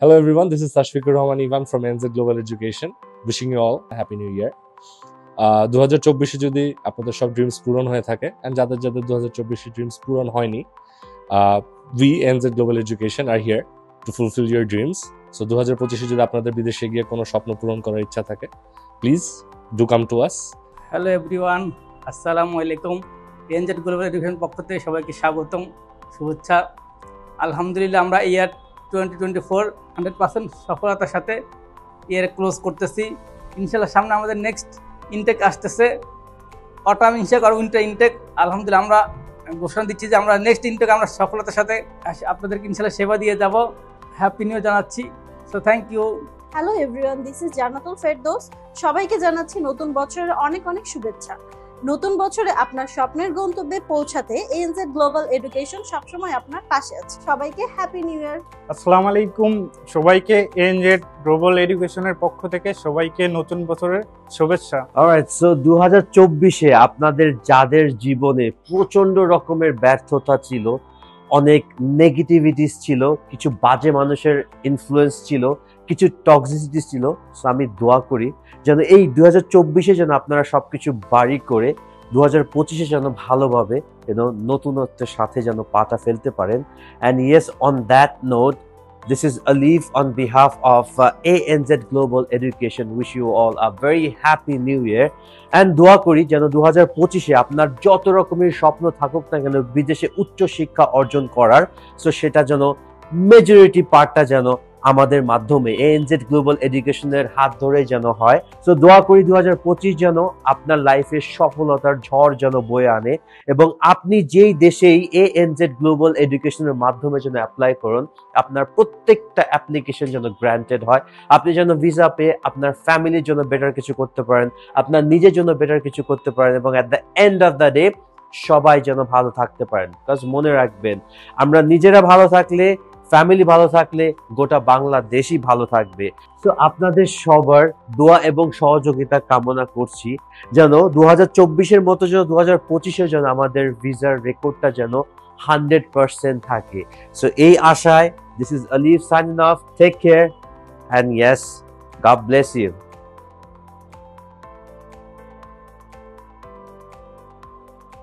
Hello everyone, this is Tashfiqur Rahman Ivan from NZ Global Education. Wishing you all a happy new year. 2024 যদি আপনাদের সব dreams পূরণ হয়ে থাকে and যাদের যাদের 2024 ড্রিমস পূরণ হয়নি, we NZ Global Education are here to fulfill your dreams. So 2025 যদি আপনাদের বিদেশে গিয়ে কোনো স্বপ্ন পূরণ করার ইচ্ছা থাকে, please do come to us. Hello everyone, আসসালামু আলাইকুম। এনজেড গ্লোবাল এডুকেশন পক্ষ থেকে সবাইকে স্বাগতম, শুভেচ্ছা। আলহামদুলিল্লাহ আমরা ইয়ার 2024 100% সফলতার সাথে ইয়ার ক্লোজ করতেছি। ইনশাল্লাহ সামনে আমাদের নেক্সট ইনটেক আসতেছে, অটাম ইনটেক আর উইন্টার ইনটেক। আলহামদুলিল্লাহ আমরা ঘোষণা দিচ্ছি যে আমরা নেক্সট ইনটেক আমরা সফলতার সাথে আপনাদেরকে ইনশাল্লাহ সেবা দিয়ে যাব। হ্যাপি নিউ জানাচ্ছি। So thank you. Hello everyone, this is Jannatul Ferdous. সবাইকে জানাচ্ছি নতুন বছরের অনেক অনেক শুভেচ্ছা। নতুন বছরে আপনার স্বপ্নের গন্তব্যে পৌঁছাতে এনজেড গ্লোবাল এডুকেশন সবসময় আপনার পাশে আছে। সবাইকে হ্যাপি নিউ ইয়ার। আসসালামু আলাইকুম সবাইকে, এনজেড গ্লোবাল এডুকেশনের পক্ষ থেকে সবাইকে নতুন বছরের শুভেচ্ছা। অলরাইট, সো 2024-এ আপনাদের যাদের জীবনে প্রচন্ড রকমের ব্যর্থতা ছিল, অনেক নেগেটিভিটিস ছিল, কিছু বাজে মানুষের ইনফ্লুয়েন্স ছিল, কিছু টক্সিসিটিস ছিল, সো আমি দোয়া করি যেন এই 2024-এ যেন আপনারা সবকিছু বাড়ি করে 2025-এ যেন ভালোভাবে যেন নতুনত্বের সাথে যেন পাটা ফেলতে পারেন। And yes, on that note, this is Alif on behalf of ANZ Global Education. Wish you all a very happy new year and দোয়া করি যেন 2025-এ আপনার যত রকমের স্বপ্ন থাকুক না কেন বিদেশে উচ্চ শিক্ষা অর্জন করার, সো সেটা যেন মেজরিটি পার্টটা যেন আমাদের মাধ্যমে ANZ Global Education-এর হাত ধরে যেন হয়। সো দোয়া করি 2025 যেন আপনার লাইফে সফলতার ঝড় যেন বয়ে আনে এবং আপনি যেই দেশেই ANZ Global Education-এর মাধ্যমে যেন অ্যাপ্লাই করুন, আপনার প্রত্যেকটা অ্যাপ্লিকেশন যেন গ্র্যান্টেড হয়। আপনি যেন ভিসা পেয়ে আপনার ফ্যামিলির জন্য বেটার কিছু করতে পারেন, আপনার নিজের জন্য বেটার কিছু করতে পারেন এবং at the end of the day সবাই যেন ভালো থাকতে পারেন। বিকজ মনে রাখবেন, আমরা নিজেরা ভালো থাকলে, ফ্যামিলি ভালো থাকলে গোটা বাংলাদেশই ভালো থাকবে। তো আপনাদের সবার দোয়া এবং সহযোগিতা কামনা করছি যেন 2024-এর মতো যেন 2025-এ যেন আমাদের ভিসার রেকর্ডটা যেন 100% থাকে। সো এই আশায়, this is Alif signing off. Take care and yes, God bless you.